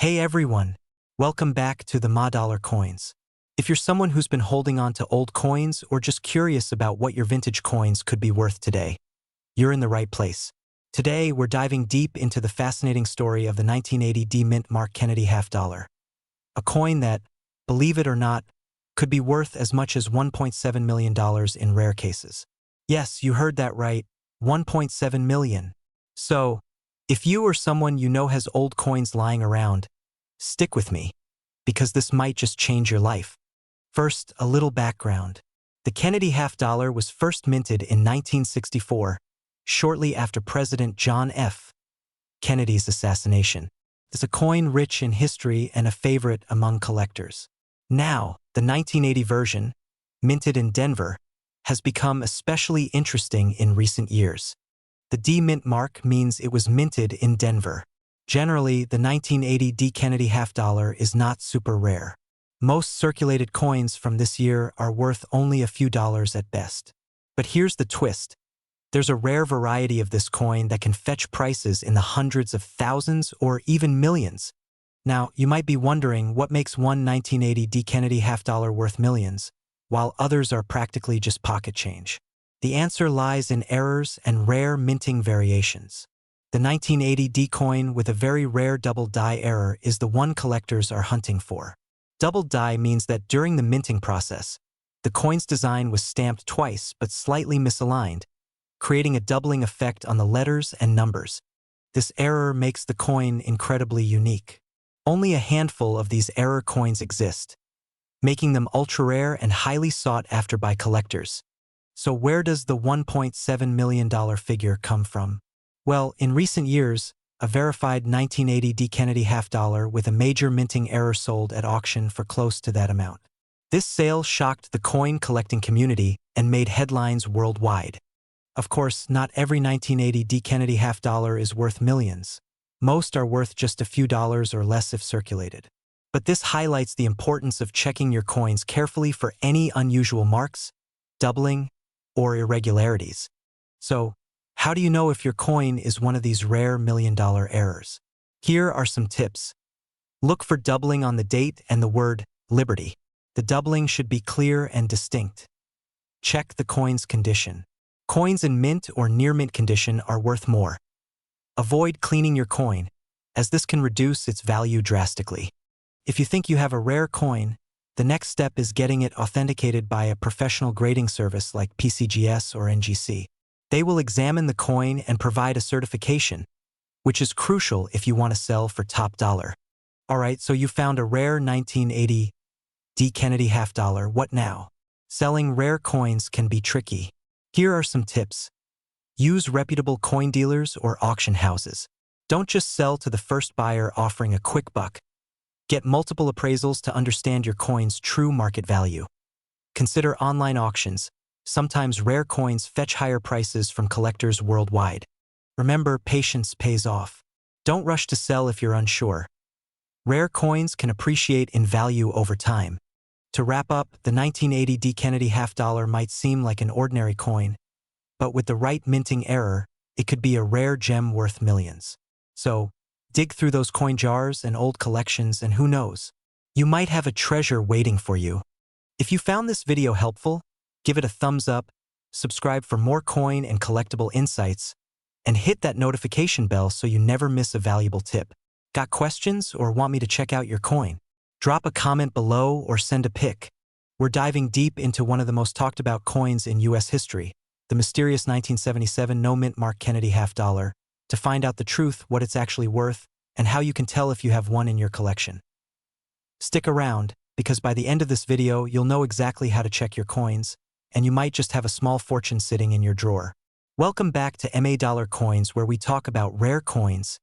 Hey everyone, welcome back to the Ma dollar coins. If you're someone who's been holding on to old coins or just curious about what your vintage coins could be worth today, you're in the right place. Today, we're diving deep into the fascinating story of the 1980 D-Mint Mark Kennedy half-dollar, a coin that, believe it or not, could be worth as much as $1.7 million in rare cases. Yes, you heard that right, $1.7 million. So, if you or someone you know has old coins lying around, stick with me, because this might just change your life. First, a little background. The Kennedy half-dollar was first minted in 1964, shortly after President John F. Kennedy's assassination. It's a coin rich in history and a favorite among collectors. Now, the 1980 version, minted in Denver, has become especially interesting in recent years. The D-Mint mark means it was minted in Denver. Generally, the 1980 D Kennedy half-dollar is not super rare. Most circulated coins from this year are worth only a few dollars at best. But here's the twist. There's a rare variety of this coin that can fetch prices in the hundreds of thousands or even millions. Now, you might be wondering what makes one 1980 D Kennedy half-dollar worth millions, while others are practically just pocket change. The answer lies in errors and rare minting variations. The 1980 D coin with a very rare double die error is the one collectors are hunting for. Double die means that during the minting process, the coin's design was stamped twice but slightly misaligned, creating a doubling effect on the letters and numbers. This error makes the coin incredibly unique. Only a handful of these error coins exist, making them ultra-rare and highly sought after by collectors. So where does the $1.7 million figure come from? Well, in recent years, a verified 1980 D Kennedy half-dollar with a major minting error sold at auction for close to that amount. This sale shocked the coin collecting community and made headlines worldwide. Of course, not every 1980 D Kennedy half-dollar is worth millions. Most are worth just a few dollars or less if circulated. But this highlights the importance of checking your coins carefully for any unusual marks, doubling, or irregularities. So, how do you know if your coin is one of these rare million-dollar errors? Here are some tips. Look for doubling on the date and the word Liberty. The doubling should be clear and distinct. Check the coin's condition. Coins in mint or near mint condition are worth more. Avoid cleaning your coin, as this can reduce its value drastically. If you think you have a rare coin, the next step is getting it authenticated by a professional grading service like PCGS or NGC. They will examine the coin and provide a certification, which is crucial if you want to sell for top dollar. Alright, so you found a rare 1980 D Kennedy half-dollar. What now? Selling rare coins can be tricky. Here are some tips. Use reputable coin dealers or auction houses. Don't just sell to the first buyer offering a quick buck. Get multiple appraisals to understand your coin's true market value. Consider online auctions. Sometimes rare coins fetch higher prices from collectors worldwide. Remember, patience pays off. Don't rush to sell if you're unsure. Rare coins can appreciate in value over time. To wrap up, the 1980 D Kennedy half-dollar might seem like an ordinary coin, but with the right minting error, it could be a rare gem worth millions. So, dig through those coin jars and old collections and who knows, you might have a treasure waiting for you. If you found this video helpful, give it a thumbs up, subscribe for more coin and collectible insights, and hit that notification bell so you never miss a valuable tip. Got questions or want me to check out your coin? Drop a comment below or send a pic. We're diving deep into one of the most talked about coins in US history, the mysterious 1977 no-mint Mark Kennedy half-dollar, to find out the truth, what it's actually worth, and how you can tell if you have one in your collection. Stick around, because by the end of this video, you'll know exactly how to check your coins, and you might just have a small fortune sitting in your drawer. Welcome back to Ma dollar coins, where we talk about rare coins,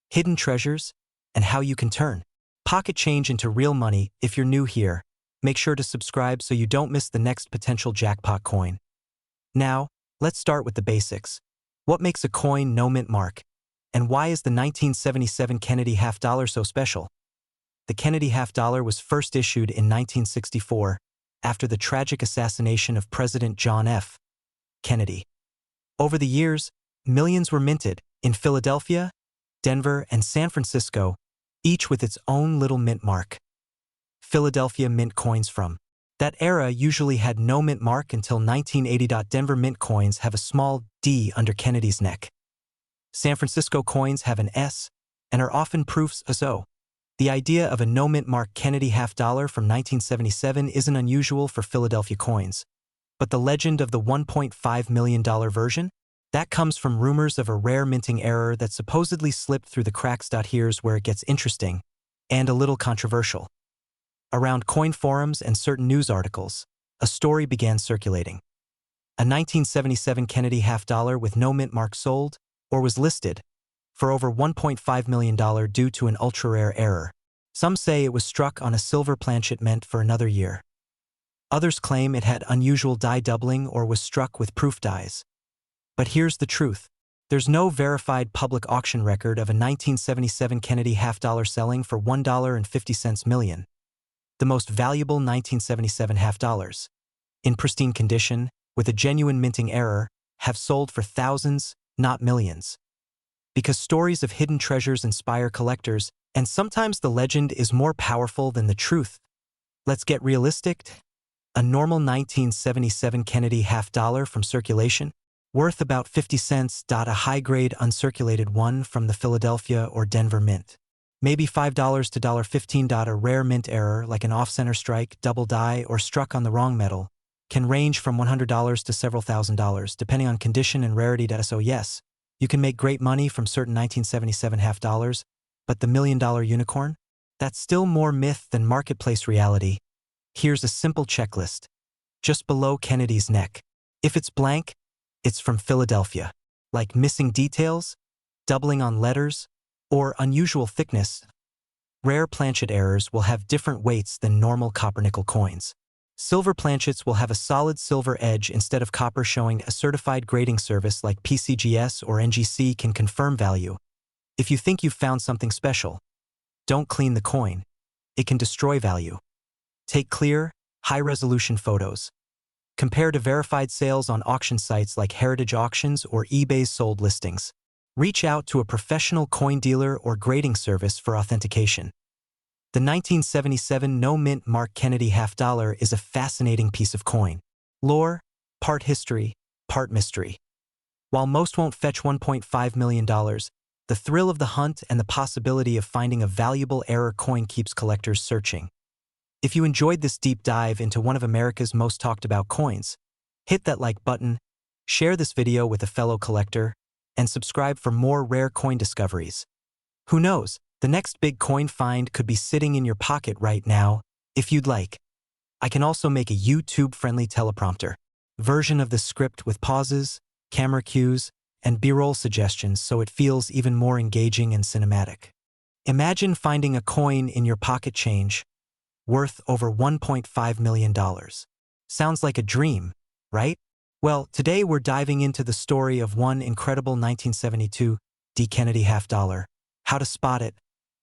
hidden treasures, and how you can turn pocket change into real money. If you're new here, make sure to subscribe so you don't miss the next potential jackpot coin. Now, let's start with the basics. What makes a coin no-mint mark? And why is the 1977 Kennedy half-dollar so special? The Kennedy half-dollar was first issued in 1964 after the tragic assassination of President John F. Kennedy. Over the years, millions were minted in Philadelphia, Denver, and San Francisco, each with its own little mint mark. Philadelphia mint coins from that era usually had no mint mark until 1980. Denver mint coins have a small D under Kennedy's neck. San Francisco coins have an S and are often proofs as O. The idea of a no mint mark Kennedy half-dollar from 1977 isn't unusual for Philadelphia coins, but the legend of the $1.5 million version? That comes from rumors of a rare minting error that supposedly slipped through the cracks. Here's where it gets interesting and a little controversial. Around coin forums and certain news articles, a story began circulating. A 1977 Kennedy half-dollar with no mint mark sold, or was listed, for over $1.5 million due to an ultra-rare error. Some say it was struck on a silver planchet meant for another year. Others claim it had unusual die doubling or was struck with proof dies. But here's the truth. There's no verified public auction record of a 1977 Kennedy half-dollar selling for $1.50 million. The most valuable 1977 half-dollars, in pristine condition, with a genuine minting error, have sold for thousands, not millions. Because stories of hidden treasures inspire collectors, and sometimes the legend is more powerful than the truth. Let's get realistic. A normal 1977 Kennedy half-dollar from circulation, worth about 50 cents. A high-grade uncirculated one from the Philadelphia or Denver mint, maybe $5 to $15. A rare mint error, like an off-center strike, double die, or struck on the wrong metal, can range from $100 to several $1,000s, depending on condition and rarity. So yes, you can make great money from certain 1977 half-dollars, but the million-dollar unicorn? That's still more myth than marketplace reality. Here's a simple checklist. Just below Kennedy's neck. If it's blank, it's from Philadelphia. Like missing details, doubling on letters, or unusual thickness. Rare planchet errors will have different weights than normal copper-nickel coins. Silver planchets will have a solid silver edge instead of copper, showing a certified grading service like PCGS or NGC can confirm value. If you think you've found something special, don't clean the coin. It can destroy value. Take clear, high-resolution photos. Compare to verified sales on auction sites like Heritage Auctions or eBay's sold listings. Reach out to a professional coin dealer or grading service for authentication. The 1977 no mint mark Kennedy half-dollar is a fascinating piece of coin. Lore, part history, part mystery. While most won't fetch $1.5 million, the thrill of the hunt and the possibility of finding a valuable error coin keeps collectors searching. If you enjoyed this deep dive into one of America's most talked about coins, hit that like button, share this video with a fellow collector, and subscribe for more rare coin discoveries. Who knows, the next big coin find could be sitting in your pocket right now, if you'd like. I can also make a YouTube-friendly teleprompter version of the script with pauses, camera cues, and B-roll suggestions so it feels even more engaging and cinematic. Imagine finding a coin in your pocket change, worth over $1.5 million. Sounds like a dream, right? Well, today we're diving into the story of one incredible 1972 D. Kennedy half-dollar, how to spot it,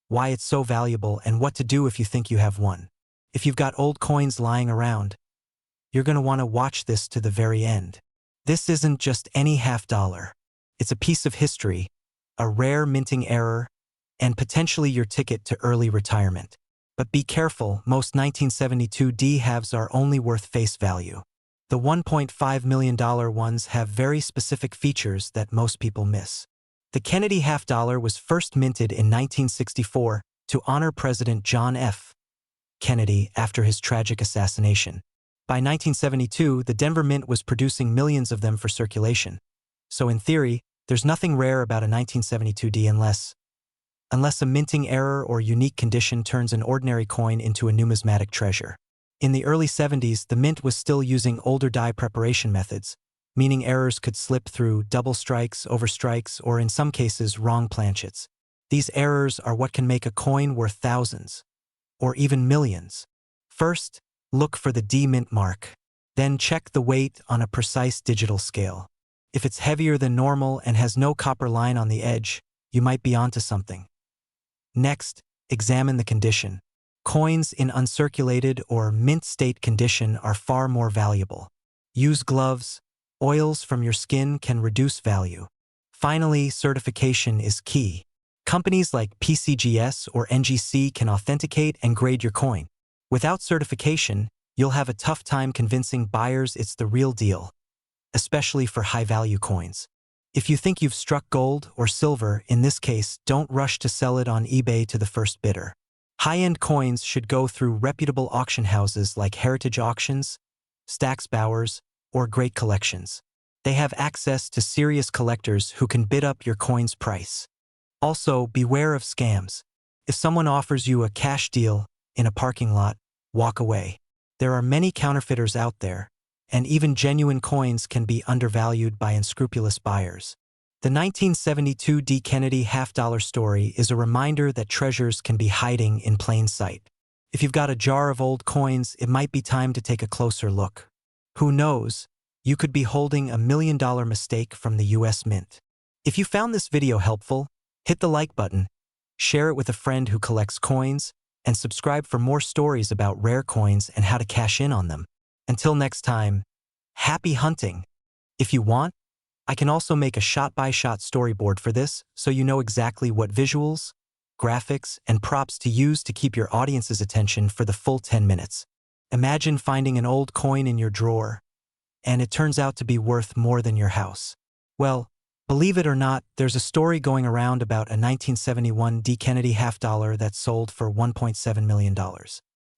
why it's so valuable, and what to do if you think you have one. If you've got old coins lying around, you're going to want to watch this to the very end. This isn't just any half-dollar. It's a piece of history, a rare minting error, and potentially your ticket to early retirement. But be careful, most 1972 D halves are only worth face value. The $1.5 million ones have very specific features that most people miss. The Kennedy half-dollar was first minted in 1964 to honor President John F. Kennedy after his tragic assassination. By 1972, the Denver Mint was producing millions of them for circulation. So in theory, there's nothing rare about a 1972 D unless a minting error or unique condition turns an ordinary coin into a numismatic treasure. In the early 70s, the Mint was still using older die preparation methods, meaning errors could slip through double strikes, overstrikes, or in some cases, wrong planchets. These errors are what can make a coin worth thousands, or even millions. First, look for the D mint mark. Then check the weight on a precise digital scale. If it's heavier than normal and has no copper line on the edge, you might be onto something. Next, examine the condition. Coins in uncirculated or mint state condition are far more valuable. Use gloves. Oils from your skin can reduce value. Finally, certification is key. Companies like PCGS or NGC can authenticate and grade your coin. Without certification, you'll have a tough time convincing buyers it's the real deal, especially for high-value coins. If you think you've struck gold or silver, in this case, don't rush to sell it on eBay to the first bidder. High-end coins should go through reputable auction houses like Heritage Auctions, Stax Bowers, or Great Collections. They have access to serious collectors who can bid up your coin's price. Also, beware of scams. If someone offers you a cash deal in a parking lot, walk away. There are many counterfeiters out there, and even genuine coins can be undervalued by unscrupulous buyers. The 1972 D. Kennedy half-dollar story is a reminder that treasures can be hiding in plain sight. If you've got a jar of old coins, it might be time to take a closer look. Who knows? You could be holding $1 million mistake from the US Mint. If you found this video helpful, hit the like button, share it with a friend who collects coins, and subscribe for more stories about rare coins and how to cash in on them. Until next time, happy hunting! If you want, I can also make a shot-by-shot storyboard for this so you know exactly what visuals, graphics, and props to use to keep your audience's attention for the full 10 minutes. Imagine finding an old coin in your drawer, and it turns out to be worth more than your house. Well, believe it or not, there's a story going around about a 1971 D. Kennedy half-dollar that sold for $1.7 million.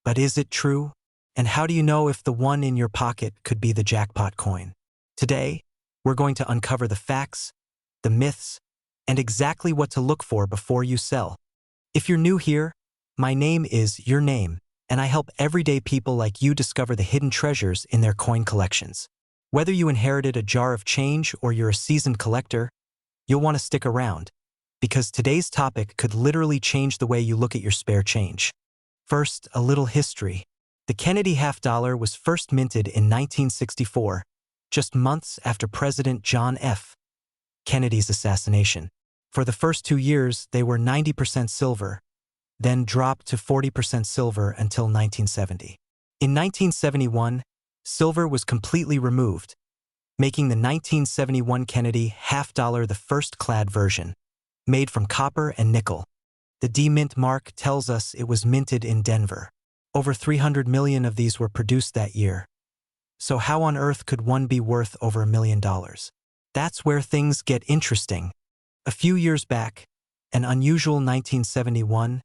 But is it true? And how do you know if the one in your pocket could be the jackpot coin? Today, we're going to uncover the facts, the myths, and exactly what to look for before you sell. If you're new here, my name is Your Name, and I help everyday people like you discover the hidden treasures in their coin collections. Whether you inherited a jar of change or you're a seasoned collector, you'll want to stick around, because today's topic could literally change the way you look at your spare change. First, a little history. The Kennedy half-dollar was first minted in 1964, just months after President John F. Kennedy's assassination. For the first 2 years, they were 90% silver, then dropped to 40% silver until 1970. In 1971, silver was completely removed, making the 1971 Kennedy half-dollar the first clad version, made from copper and nickel. The D-Mint mark tells us it was minted in Denver. Over 300 million of these were produced that year. So how on earth could one be worth over $1 million? That's where things get interesting. A few years back, an unusual 1971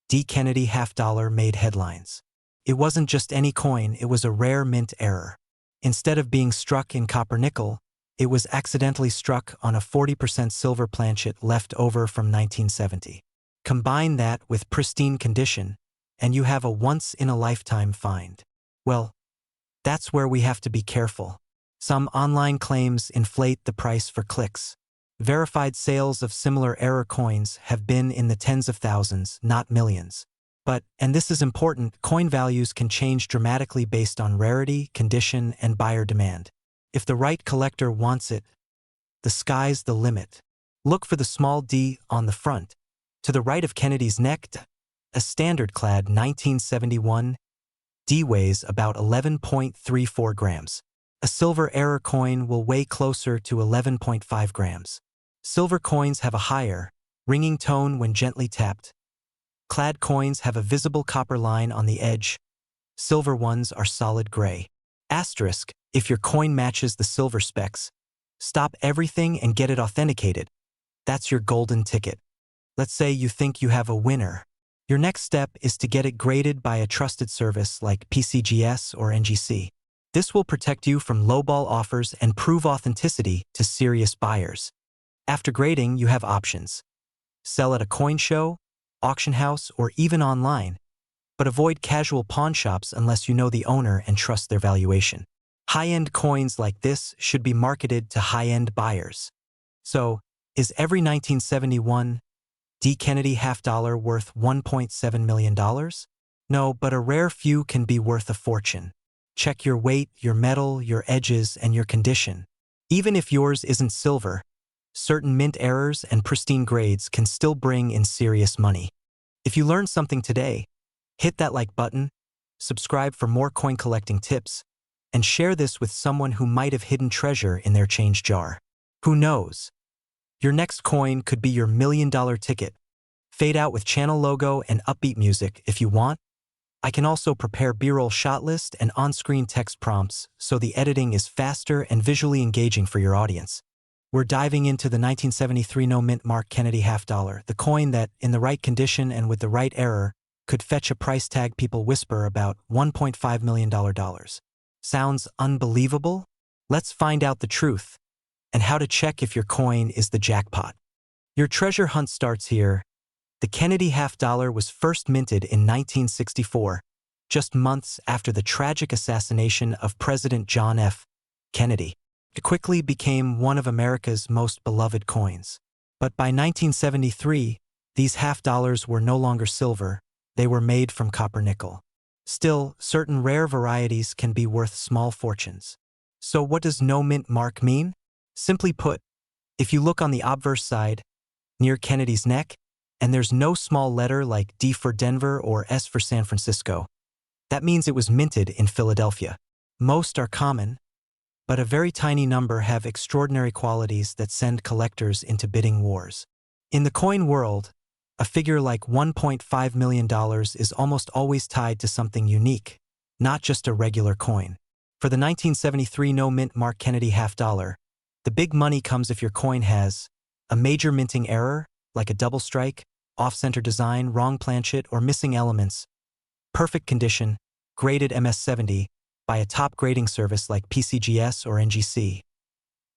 D. Kennedy half-dollar made headlines. It wasn't just any coin, it was a rare mint error. Instead of being struck in copper-nickel, it was accidentally struck on a 40% silver planchet left over from 1970. Combine that with pristine condition, and you have a once-in-a-lifetime find. Well, that's where we have to be careful. Some online claims inflate the price for clicks. Verified sales of similar error coins have been in the tens of thousands, not millions. But, and this is important, coin values can change dramatically based on rarity, condition, and buyer demand. If the right collector wants it, the sky's the limit. Look for the small D on the front. To the right of Kennedy's neck, a standard-clad 1971 D weighs about 11.34 grams. A silver error coin will weigh closer to 11.5 grams. Silver coins have a higher, ringing tone when gently tapped. Clad coins have a visible copper line on the edge. Silver ones are solid gray. Asterisk, if your coin matches the silver specs, stop everything and get it authenticated. That's your golden ticket. Let's say you think you have a winner. Your next step is to get it graded by a trusted service like PCGS or NGC. This will protect you from lowball offers and prove authenticity to serious buyers. After grading, you have options. Sell at a coin show, auction house, or even online. But avoid casual pawn shops unless you know the owner and trust their valuation. High-end coins like this should be marketed to high-end buyers. So, is every 1971 D. Kennedy half-dollar worth $1.7 million? No, but a rare few can be worth a fortune. Check your weight, your metal, your edges, and your condition. Even if yours isn't silver, certain mint errors and pristine grades can still bring in serious money. If you learned something today, hit that like button, subscribe for more coin collecting tips, and share this with someone who might have hidden treasure in their change jar. Who knows? Your next coin could be your $1 million ticket. Fade out with channel logo and upbeat music if you want. I can also prepare B-roll shot list and on-screen text prompts so the editing is faster and visually engaging for your audience. We're diving into the 1973 no-mint Mark Kennedy $50, the coin that, in the right condition and with the right error, could fetch a price tag people whisper about $1.5 million. Sounds unbelievable? Let's find out the truth and how to check if your coin is the jackpot. Your treasure hunt starts here. The Kennedy $50 was first minted in 1964, just months after the tragic assassination of President John F. Kennedy. It quickly became one of America's most beloved coins. But by 1973, these $50 were no longer silver, they were made from copper nickel. Still, certain rare varieties can be worth small fortunes. So what does no mint mark mean? Simply put, if you look on the obverse side, near Kennedy's neck, and there's no small letter like D for Denver or S for San Francisco, that means it was minted in Philadelphia. Most are common, but a very tiny number have extraordinary qualities that send collectors into bidding wars. In the coin world, a figure like $1.5 million is almost always tied to something unique, not just a regular coin. For the 1973 no-mint Mark Kennedy $50, the big money comes if your coin has a major minting error, like a double strike, off-center design, wrong planchet, or missing elements, perfect condition, graded MS-70, by a top grading service like PCGS or NGC.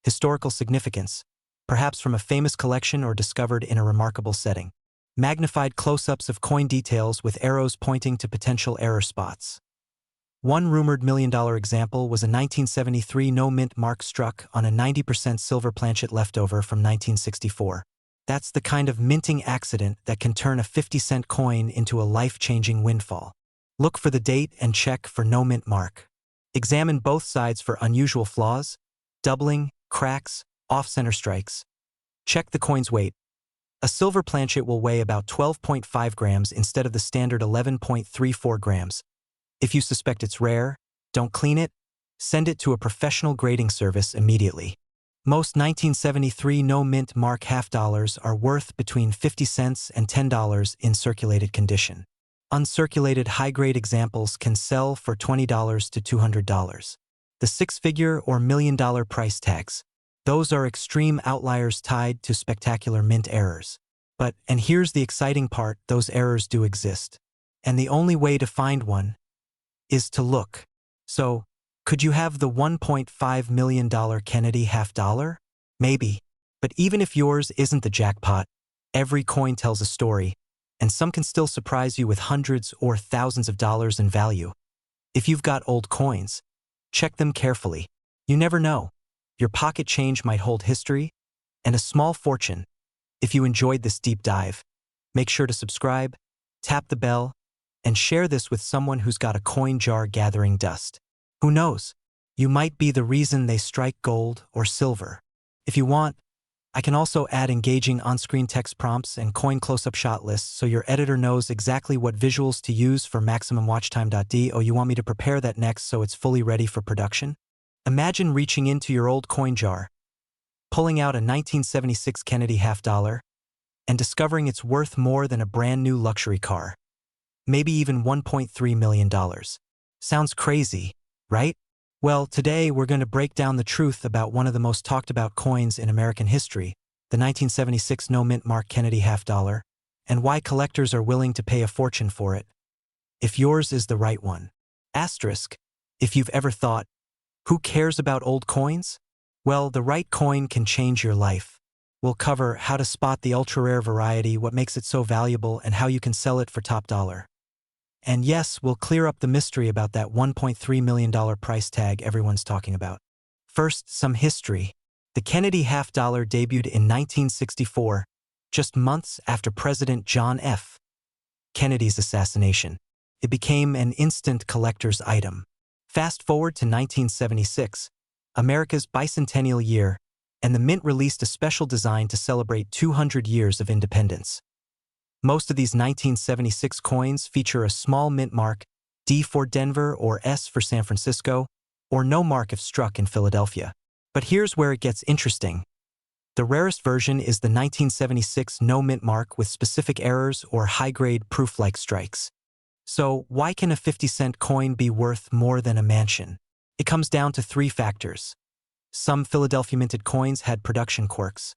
Historical significance, perhaps from a famous collection or discovered in a remarkable setting. Magnified close-ups of coin details with arrows pointing to potential error spots. One rumored $1 million example was a 1973 no-mint mark struck on a 90% silver planchet leftover from 1964. That's the kind of minting accident that can turn a 50-cent coin into a life-changing windfall. Look for the date and check for no mint mark. Examine both sides for unusual flaws, doubling, cracks, off-center strikes. Check the coin's weight. A silver planchet will weigh about 12.5 grams instead of the standard 11.34 grams. If you suspect it's rare, don't clean it, send it to a professional grading service immediately. Most 1973 no-mint mark $50 are worth between 50 cents and $10 in circulated condition. Uncirculated high-grade examples can sell for $20 to $200. The six-figure or $1 million price tags. Those are extreme outliers tied to spectacular mint errors. But, and here's the exciting part, those errors do exist. And the only way to find one is to look. So, could you have the $1.5 million Kennedy $50? Maybe. But even if yours isn't the jackpot, every coin tells a story, and some can still surprise you with hundreds or thousands of dollars in value. If you've got old coins, check them carefully. You never know. Your pocket change might hold history and a small fortune. If you enjoyed this deep dive, make sure to subscribe, tap the bell, and share this with someone who's got a coin jar gathering dust. Who knows? You might be the reason they strike gold or silver. If you want, I can also add engaging on-screen text prompts and coin close-up shot lists so your editor knows exactly what visuals to use for maximum watch time. Oh, you want me to prepare that next so it's fully ready for production? Imagine reaching into your old coin jar, pulling out a 1976 Kennedy $50, and discovering it's worth more than a brand new luxury car. Maybe even $1.3 million. Sounds crazy, right? Well, today we're going to break down the truth about one of the most talked about coins in American history, the 1976 no-mint Mark Kennedy $50, and why collectors are willing to pay a fortune for it. If yours is the right one. Asterisk, if you've ever thought, who cares about old coins? Well, the right coin can change your life. We'll cover how to spot the ultra-rare variety, what makes it so valuable, and how you can sell it for top dollar. And yes, we'll clear up the mystery about that $1.3 million price tag everyone's talking about. First, some history. The Kennedy $50 debuted in 1964, just months after President John F. Kennedy's assassination. It became an instant collector's item. Fast forward to 1976, America's bicentennial year, and the Mint released a special design to celebrate 200 years of independence. Most of these 1976 coins feature a small mint mark, D for Denver or S for San Francisco, or no mark if struck in Philadelphia. But here's where it gets interesting. The rarest version is the 1976 no mint mark with specific errors or high-grade proof-like strikes. So, why can a 50-cent coin be worth more than a mansion? It comes down to three factors. Some Philadelphia minted coins had production quirks,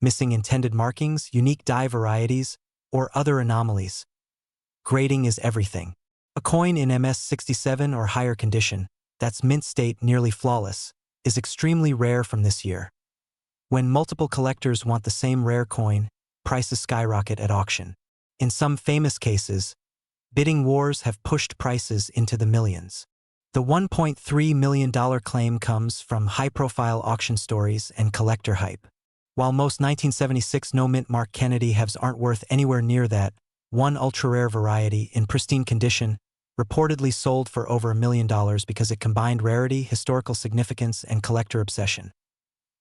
missing intended markings, unique die varieties, or other anomalies. Grading is everything. A coin in MS-67 or higher condition, that's mint state nearly flawless, is extremely rare from this year. When multiple collectors want the same rare coin, prices skyrocket at auction. In some famous cases, bidding wars have pushed prices into the millions. The $1.3 million claim comes from high-profile auction stories and collector hype. While most 1976 no-mint Mark Kennedy halves aren't worth anywhere near that, one ultra-rare variety in pristine condition reportedly sold for over $1 million because it combined rarity, historical significance, and collector obsession.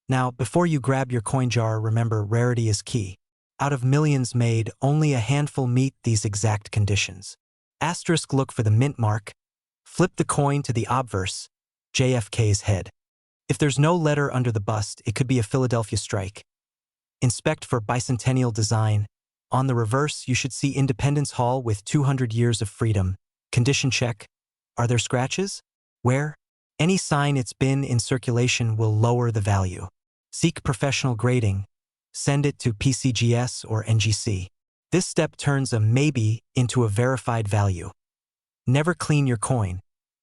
Now, before you grab your coin jar, remember rarity is key. Out of millions made, only a handful meet these exact conditions. Asterisk, look for the mint mark. Flip the coin to the obverse, JFK's head. If there's no letter under the bust, it could be a Philadelphia strike. Inspect for bicentennial design. On the reverse, you should see Independence Hall with 200 years of freedom. Condition check. Are there scratches? Where? Any sign it's been in circulation will lower the value. Seek professional grading. Send it to PCGS or NGC. This step turns a maybe into a verified value. Never clean your coin.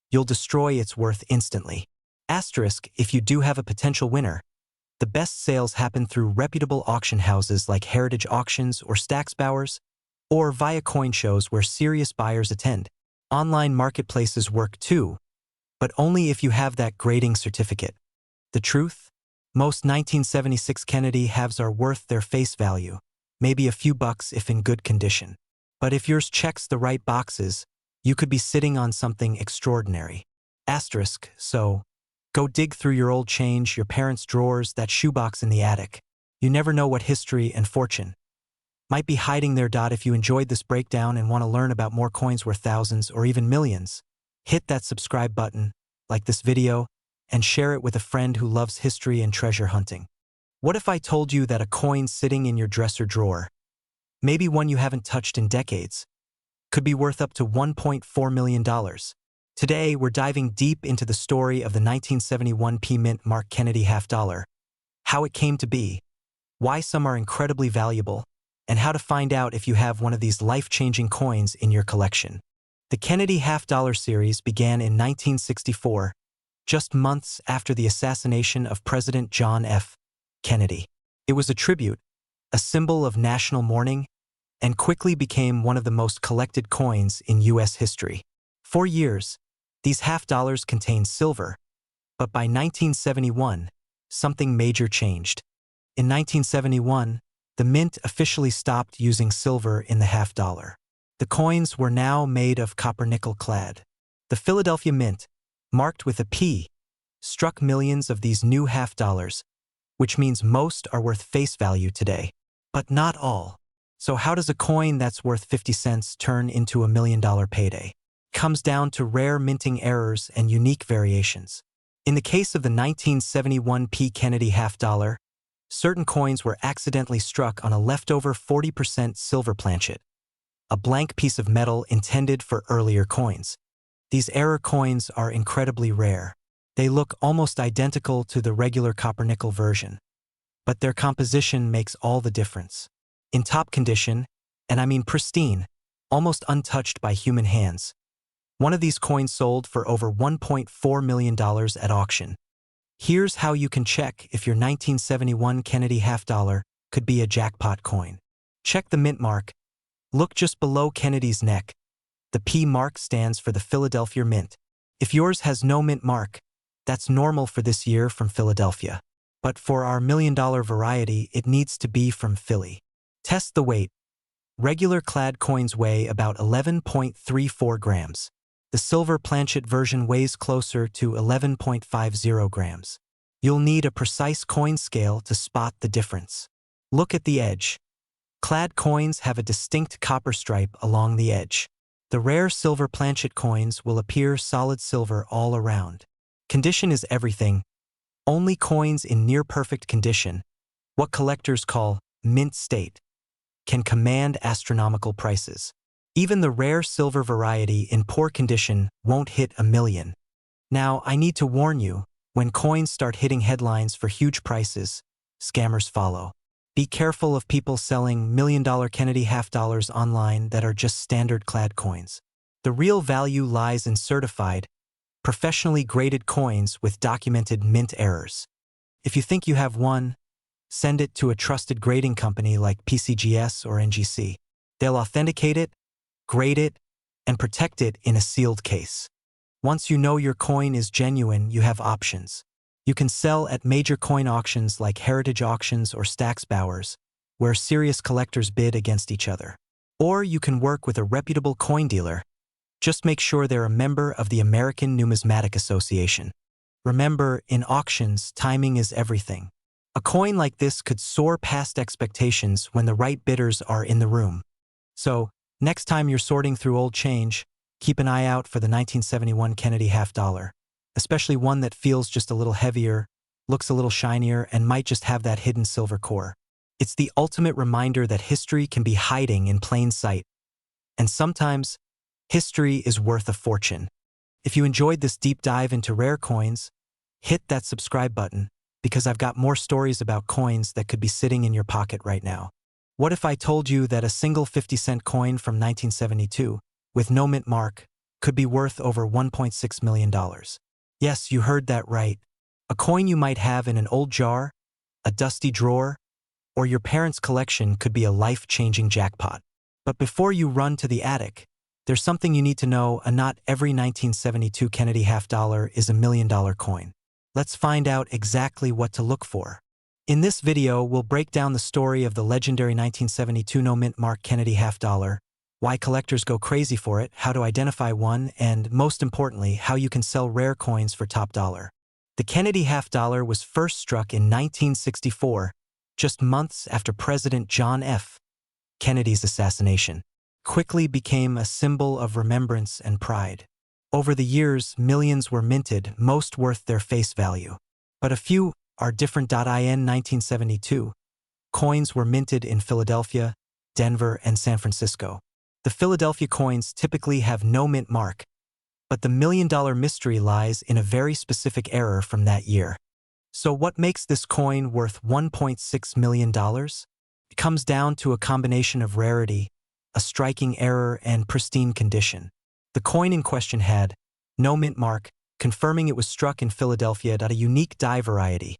You'll destroy its worth instantly. Asterisk, if you do have a potential winner, the best sales happen through reputable auction houses like Heritage Auctions or Stacksbowers, or via coin shows where serious buyers attend. Online marketplaces work too, but only if you have that grading certificate. The truth? Most 1976 Kennedy halves are worth their face value, maybe a few bucks if in good condition. But if yours checks the right boxes, you could be sitting on something extraordinary. Asterisk, so go dig through your old change, your parents' drawers, that shoebox in the attic. You never know what history and fortune might be hiding there. If you enjoyed this breakdown and want to learn about more coins worth thousands or even millions, hit that subscribe button, like this video, and share it with a friend who loves history and treasure hunting. What if I told you that a coin sitting in your dresser drawer, maybe one you haven't touched in decades, could be worth up to $1.4 million? Today, we're diving deep into the story of the 1971 P Mint Mark Kennedy half dollar, how it came to be, why some are incredibly valuable, and how to find out if you have one of these life-changing coins in your collection. The Kennedy half dollar series began in 1964, just months after the assassination of President John F. Kennedy. It was a tribute, a symbol of national mourning, and quickly became one of the most collected coins in U.S. history. For years, these half dollars contained silver, but by 1971, something major changed. In 1971, the mint officially stopped using silver in the half dollar. The coins were now made of copper-nickel clad. The Philadelphia Mint, marked with a P, struck millions of these new half dollars, which means most are worth face value today. But not all. So how does a coin that's worth 50 cents turn into $1 million payday? It comes down to rare minting errors and unique variations. In the case of the 1971 P Kennedy half dollar, certain coins were accidentally struck on a leftover 40% silver planchet, a blank piece of metal intended for earlier coins. These error coins are incredibly rare. They look almost identical to the regular copper-nickel version, but their composition makes all the difference. In top condition, and I mean pristine, almost untouched by human hands, one of these coins sold for over $1.4 million at auction. Here's how you can check if your 1971 Kennedy half dollar could be a jackpot coin. Check the mint mark. Look just below Kennedy's neck. The P mark stands for the Philadelphia Mint. If yours has no mint mark, that's normal for this year from Philadelphia. But for our $1 million variety, it needs to be from Philly. Test the weight. Regular clad coins weigh about 11.34 grams. The silver planchet version weighs closer to 11.50 grams. You'll need a precise coin scale to spot the difference. Look at the edge. Clad coins have a distinct copper stripe along the edge. The rare silver planchet coins will appear solid silver all around. Condition is everything. Only coins in near-perfect condition, what collectors call mint state, can command astronomical prices. Even the rare silver variety in poor condition won't hit $1 million. Now, I need to warn you, when coins start hitting headlines for huge prices, scammers follow. Be careful of people selling $1 million Kennedy half-dollars online that are just standard-clad coins. The real value lies in certified, professionally graded coins with documented mint errors. If you think you have one, send it to a trusted grading company like PCGS or NGC. They'll authenticate it, grade it, and protect it in a sealed case. Once you know your coin is genuine, you have options. You can sell at major coin auctions like Heritage Auctions or Stack's Bowers, where serious collectors bid against each other. Or you can work with a reputable coin dealer. Just make sure they're a member of the American Numismatic Association. Remember, in auctions, timing is everything. A coin like this could soar past expectations when the right bidders are in the room. So, next time you're sorting through old change, keep an eye out for the 1971 Kennedy half-dollar, especially one that feels just a little heavier, looks a little shinier, and might just have that hidden silver core. It's the ultimate reminder that history can be hiding in plain sight. And sometimes, history is worth a fortune. If you enjoyed this deep dive into rare coins, hit that subscribe button, because I've got more stories about coins that could be sitting in your pocket right now. What if I told you that a single 50-cent coin from 1972, with no mint mark, could be worth over $1.6 million? Yes, you heard that right. A coin you might have in an old jar, a dusty drawer, or your parents' collection could be a life-changing jackpot. But before you run to the attic, there's something you need to know. Not every 1972 Kennedy half-dollar is a $1 million coin. Let's find out exactly what to look for. In this video, we'll break down the story of the legendary 1972 no-mint mark Kennedy half-dollar, why collectors go crazy for it, how to identify one, and, most importantly, how you can sell rare coins for top dollar. The Kennedy half-dollar was first struck in 1964, just months after President John F. Kennedy's assassination. Quickly became a symbol of remembrance and pride. Over the years, millions were minted, most worth their face value. But a few are different. In 1972, coins were minted in Philadelphia, Denver, and San Francisco. The Philadelphia coins typically have no mint mark, but the $1 million mystery lies in a very specific error from that year. So what makes this coin worth $1.6 million? It comes down to a combination of rarity, a striking error, and pristine condition. The coin in question had no mint mark, confirming it was struck in Philadelphia at a unique die variety,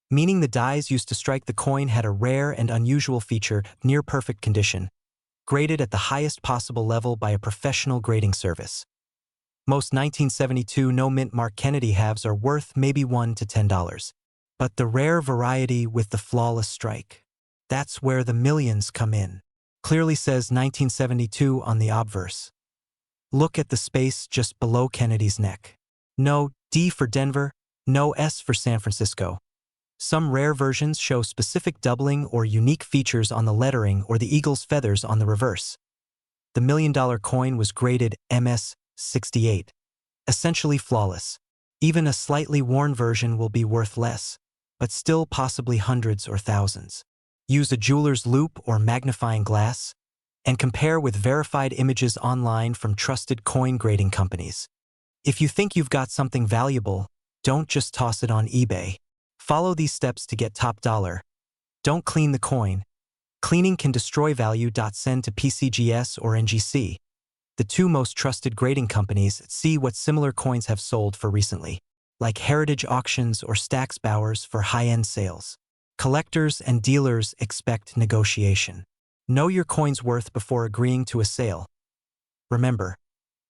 meaning the dies used to strike the coin had a rare and unusual feature, near perfect condition, graded at the highest possible level by a professional grading service. Most 1972 no-mint mark Kennedy halves are worth maybe $1 to $10. But the rare variety with the flawless strike, that's where the millions come in. Clearly says 1972 on the obverse. Look at the space just below Kennedy's neck. No D for Denver, no S for San Francisco. Some rare versions show specific doubling or unique features on the lettering or the eagle's feathers on the reverse. The $1 million coin was graded MS-68, essentially flawless. Even a slightly worn version will be worth less, but still possibly hundreds or thousands. Use a jeweler's loupe or magnifying glass, and compare with verified images online from trusted coin grading companies. If you think you've got something valuable, don't just toss it on eBay. Follow these steps to get top dollar. Don't clean the coin. Cleaning can destroy value. Send to PCGS or NGC, the two most trusted grading companies. See what similar coins have sold for recently, like Heritage Auctions or Stack's Bowers for high-end sales. Collectors and dealers expect negotiation. Know your coin's worth before agreeing to a sale. Remember,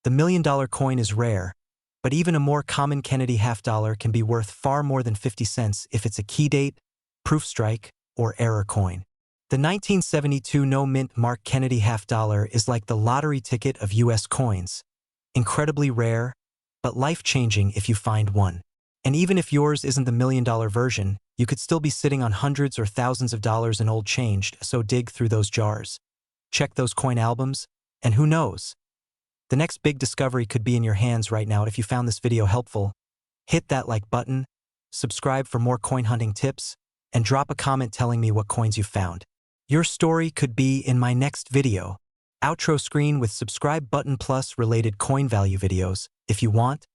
the $1 million coin is rare, but even a more common Kennedy half-dollar can be worth far more than 50 cents if it's a key date, proof strike, or error coin. The 1972 no-mint mark Kennedy half-dollar is like the lottery ticket of U.S. coins. Incredibly rare, but life-changing if you find one. And even if yours isn't the $1 million version, you could still be sitting on hundreds or thousands of dollars in old change, so dig through those jars. Check those coin albums, and who knows? The next big discovery could be in your hands right now. If you found this video helpful, hit that like button, subscribe for more coin hunting tips, and drop a comment telling me what coins you found. Your story could be in my next video. Outro screen with subscribe button plus related coin value videos, if you want.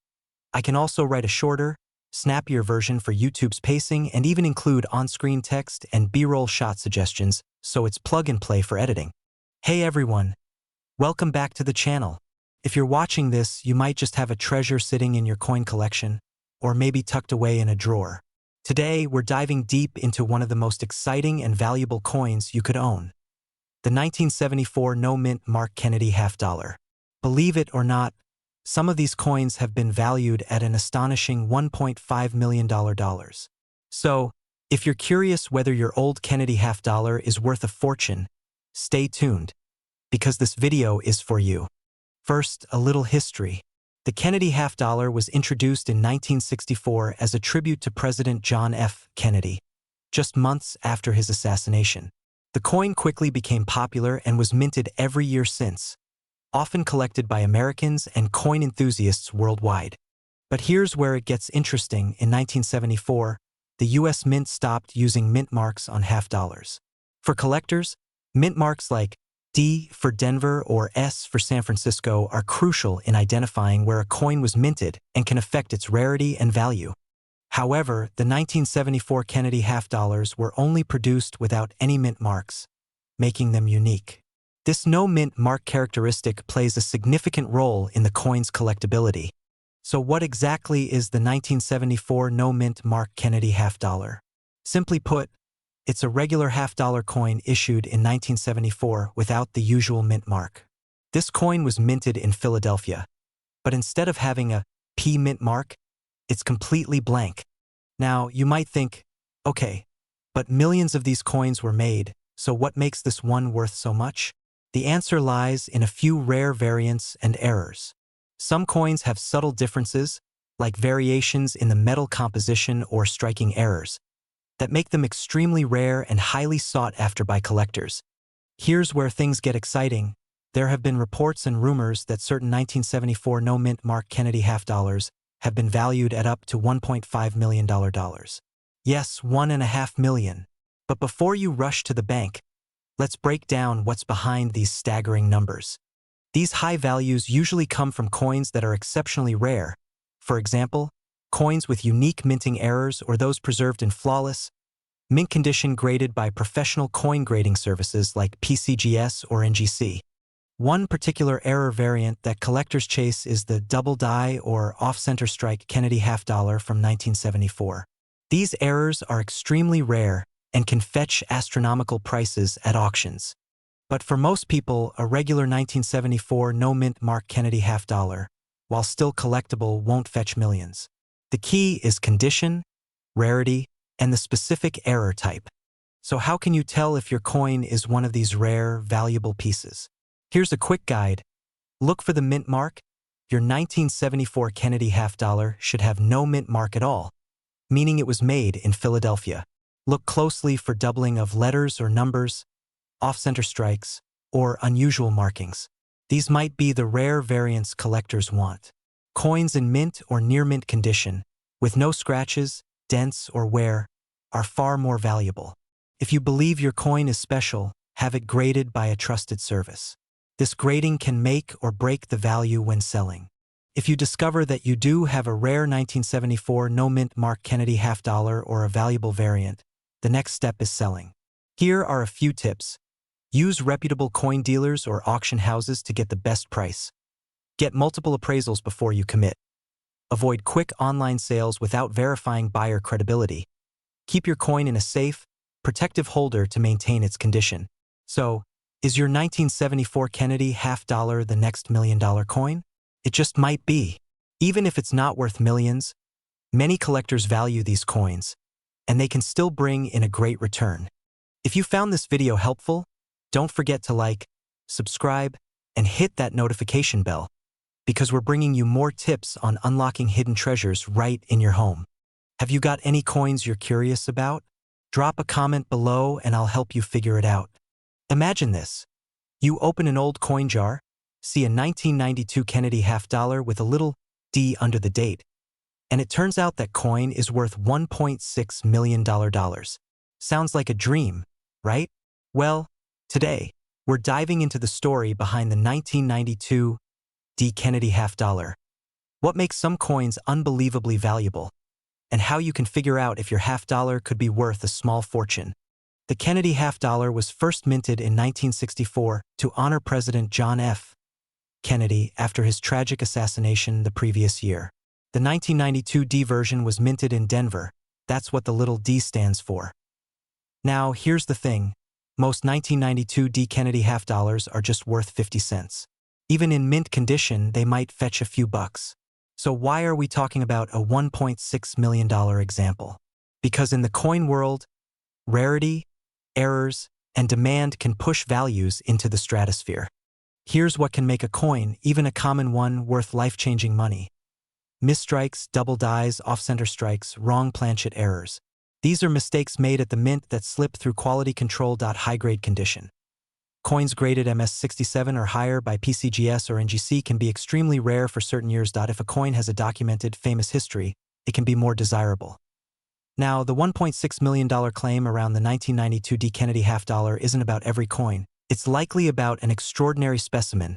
I can also write a shorter, snappier version for YouTube's pacing and even include on-screen text and B-roll shot suggestions, so it's plug and play for editing. Hey everyone, welcome back to the channel. If you're watching this, you might just have a treasure sitting in your coin collection, or maybe tucked away in a drawer. Today, we're diving deep into one of the most exciting and valuable coins you could own. The 1974 no-mint Mark Kennedy half-dollar. Believe it or not, some of these coins have been valued at an astonishing $1.5 million. So, if you're curious whether your old Kennedy half-dollar is worth a fortune, stay tuned, because this video is for you. First, a little history. The Kennedy half-dollar was introduced in 1964 as a tribute to President John F. Kennedy, just months after his assassination. The coin quickly became popular and was minted every year since, often collected by Americans and coin enthusiasts worldwide. But here's where it gets interesting. In 1974, the U.S. Mint stopped using mint marks on half-dollars. For collectors, mint marks like D for Denver or S for San Francisco are crucial in identifying where a coin was minted and can affect its rarity and value. However, the 1974 Kennedy half-dollars were only produced without any mint marks, making them unique. This no-mint mark characteristic plays a significant role in the coin's collectability. So what exactly is the 1974 no-mint Mark Kennedy half-dollar? Simply put, it's a regular half-dollar coin issued in 1974 without the usual mint mark. This coin was minted in Philadelphia, but instead of having a P mint mark, it's completely blank. Now, you might think, okay, but millions of these coins were made, so what makes this one worth so much? The answer lies in a few rare variants and errors. Some coins have subtle differences, like variations in the metal composition or striking errors, that make them extremely rare and highly sought after by collectors. Here's where things get exciting. There have been reports and rumors that certain 1974 no-mint Mark Kennedy half-dollars have been valued at up to $1.5 million. Yes, $1.5 million. But before you rush to the bank, let's break down what's behind these staggering numbers. These high values usually come from coins that are exceptionally rare. For example, coins with unique minting errors or those preserved in flawless, mint condition graded by professional coin grading services like PCGS or NGC. One particular error variant that collectors chase is the double die or off-center strike Kennedy half-dollar from 1974. These errors are extremely rare and can fetch astronomical prices at auctions. But for most people, a regular 1974 no-mint Mark Kennedy half-dollar, while still collectible, won't fetch millions. The key is condition, rarity, and the specific error type. So how can you tell if your coin is one of these rare, valuable pieces? Here's a quick guide. Look for the mint mark. Your 1974 Kennedy half-dollar should have no mint mark at all, meaning it was made in Philadelphia. Look closely for doubling of letters or numbers, off-center strikes, or unusual markings. These might be the rare variants collectors want. Coins in mint or near-mint condition, with no scratches, dents, or wear, are far more valuable. If you believe your coin is special, have it graded by a trusted service. This grading can make or break the value when selling. If you discover that you do have a rare 1974 no-mint Mark Kennedy half-dollar or a valuable variant, the next step is selling. Here are a few tips. Use reputable coin dealers or auction houses to get the best price. Get multiple appraisals before you commit. Avoid quick online sales without verifying buyer credibility. Keep your coin in a safe, protective holder to maintain its condition. So, is your 1974 Kennedy half-dollar the next million-dollar coin? It just might be. Even if it's not worth millions, many collectors value these coins, and they can still bring in a great return. If you found this video helpful, don't forget to like, subscribe, and hit that notification bell, because we're bringing you more tips on unlocking hidden treasures right in your home. Have you got any coins you're curious about? Drop a comment below and I'll help you figure it out. Imagine this. You open an old coin jar, see a 1992 Kennedy half-dollar with a little D under the date, and it turns out that coin is worth $1.6 million. Sounds like a dream, right? Well, today, we're diving into the story behind the 1992 D. Kennedy half dollar, what makes some coins unbelievably valuable, and how you can figure out if your half dollar could be worth a small fortune. The Kennedy half dollar was first minted in 1964 to honor President John F. Kennedy after his tragic assassination the previous year. The 1992 D version was minted in Denver. That's what the little d stands for. Now, here's the thing. Most 1992 D Kennedy half dollars are just worth 50 cents. Even in mint condition, they might fetch a few bucks. So why are we talking about a $1.6 million example? Because in the coin world, rarity, errors, and demand can push values into the stratosphere. Here's what can make a coin, even a common one, worth life-changing money. Misstrikes, double dies, off-center strikes, wrong planchet errors. These are mistakes made at the mint that slip through quality control. High-grade condition. Coins graded MS67 or higher by PCGS or NGC can be extremely rare for certain years. If a coin has a documented, famous history, it can be more desirable. Now, the $1.6 million claim around the 1992 D. Kennedy half dollar isn't about every coin. It's likely about an extraordinary specimen,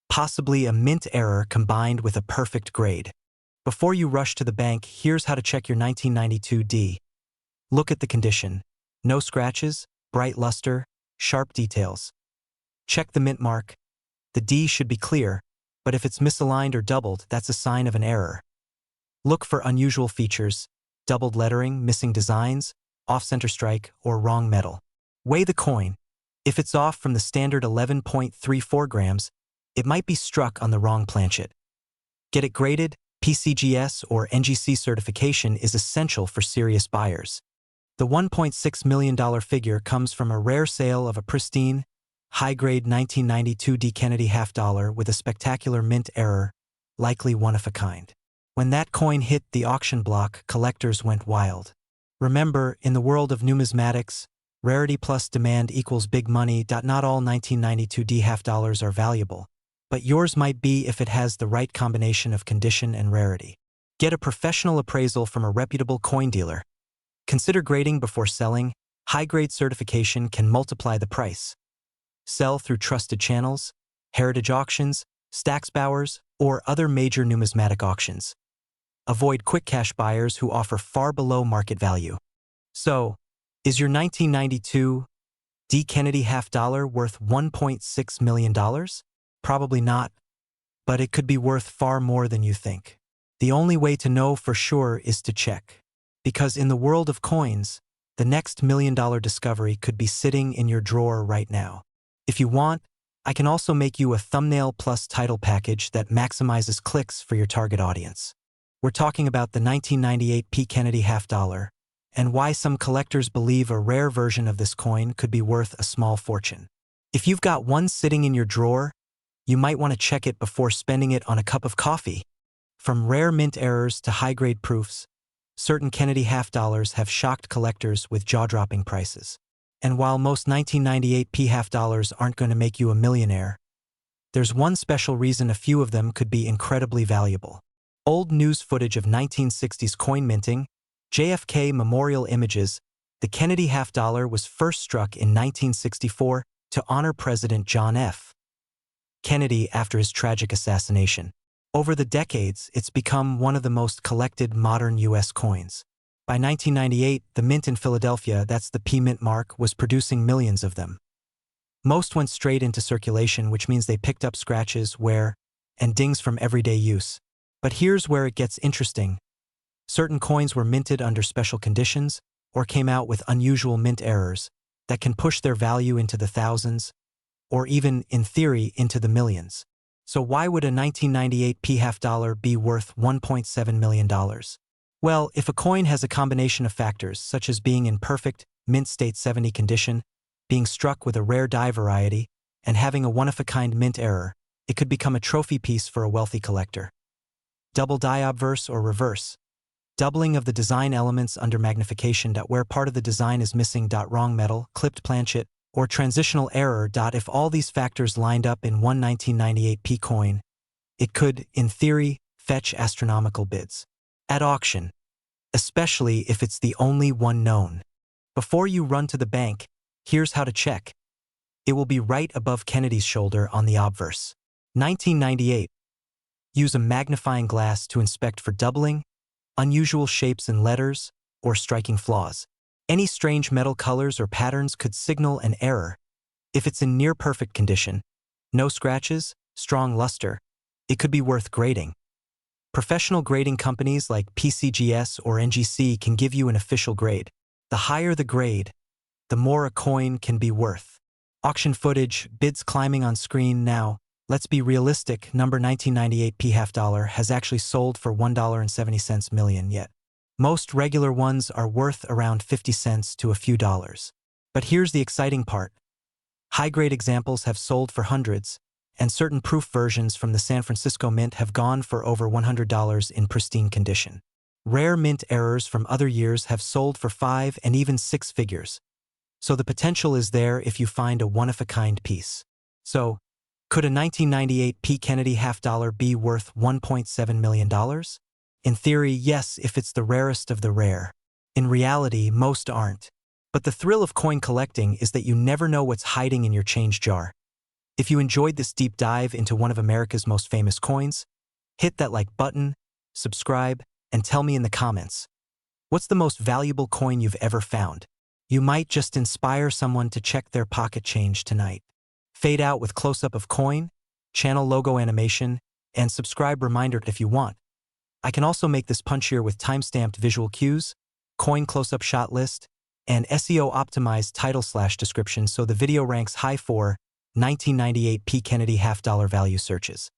possibly a mint error combined with a perfect grade. Before you rush to the bank, here's how to check your 1992 D. Look at the condition. No scratches, bright luster, sharp details. Check the mint mark. The D should be clear, but if it's misaligned or doubled, that's a sign of an error. Look for unusual features, doubled lettering, missing designs, off-center strike, or wrong metal. Weigh the coin. If it's off from the standard 11.34 grams, it might be struck on the wrong planchet. Get it graded. PCGS or NGC certification is essential for serious buyers. The $1.6 million figure comes from a rare sale of a pristine, high-grade 1992 D. Kennedy half dollar with a spectacular mint error, likely one of a kind. When that coin hit the auction block, collectors went wild. Remember, in the world of numismatics, rarity plus demand equals big money. Not all 1992 D half dollars are valuable, but yours might be if it has the right combination of condition and rarity. Get a professional appraisal from a reputable coin dealer. Consider grading before selling. High-grade certification can multiply the price. Sell through trusted channels, heritage auctions, Stacksbowers, or other major numismatic auctions. Avoid quick cash buyers who offer far below market value. So, is your 1992 D. Kennedy half dollar worth $1.6 million? Probably not, but it could be worth far more than you think. The only way to know for sure is to check. Because in the world of coins, the next $1 million discovery could be sitting in your drawer right now. If you want, I can also make you a thumbnail plus title package that maximizes clicks for your target audience. We're talking about the 1998 P. Kennedy half dollar, and why some collectors believe a rare version of this coin could be worth a small fortune. If you've got one sitting in your drawer, you might want to check it before spending it on a cup of coffee. From rare mint errors to high-grade proofs, certain Kennedy half dollars have shocked collectors with jaw-dropping prices. And while most 1998 P half dollars aren't going to make you a millionaire, there's one special reason a few of them could be incredibly valuable. Old news footage of 1960s coin minting, JFK memorial images. The Kennedy half dollar was first struck in 1964 to honor President John F. Kennedy after his tragic assassination. Over the decades, it's become one of the most collected modern U.S. coins. By 1998, the mint in Philadelphia, that's the P mint mark, was producing millions of them. Most went straight into circulation, which means they picked up scratches, wear, and dings from everyday use. But here's where it gets interesting. Certain coins were minted under special conditions or came out with unusual mint errors that can push their value into the thousands, or even, in theory, into the millions. So why would a 1998 P half dollar be worth $1.7 million? Well, if a coin has a combination of factors, such as being in perfect, mint state 70 condition, being struck with a rare die variety, and having a one-of-a-kind mint error, it could become a trophy piece for a wealthy collector. Double die obverse or reverse. Doubling of the design elements under magnification. Where part of the design is missing. Wrong metal, clipped planchet, or transitional error. If all these factors lined up in one 1998 P coin, it could, in theory, fetch astronomical bids. At auction, especially if it's the only one known. Before you run to the bank, here's how to check. It will be right above Kennedy's shoulder on the obverse. 1998. Use a magnifying glass to inspect for doubling, unusual shapes and letters, or striking flaws. Any strange metal colors or patterns could signal an error. If it's in near-perfect condition, no scratches, strong luster, it could be worth grading. Professional grading companies like PCGS or NGC can give you an official grade. The higher the grade, the more a coin can be worth. Auction footage, bids climbing on screen now. Let's be realistic, number 1998 p half dollar has actually sold for $1.70 million yet. Most regular ones are worth around 50 cents to a few dollars. But here's the exciting part. High-grade examples have sold for hundreds, and certain proof versions from the San Francisco Mint have gone for over $100 in pristine condition. Rare mint errors from other years have sold for 5 and even 6 figures. So the potential is there if you find a one-of-a-kind piece. So, could a 1998 P. Kennedy half dollar be worth $1.7 million? In theory, yes, if it's the rarest of the rare. In reality, most aren't. But the thrill of coin collecting is that you never know what's hiding in your change jar. If you enjoyed this deep dive into one of America's most famous coins, hit that like button, subscribe, and tell me in the comments. What's the most valuable coin you've ever found? You might just inspire someone to check their pocket change tonight. Fade out with close-up of coin, channel logo animation, and subscribe reminder if you want. I can also make this punchier with time-stamped visual cues, coin close-up shot list, and SEO-optimized title/description so the video ranks high for 1998 P. Kennedy half dollar value searches.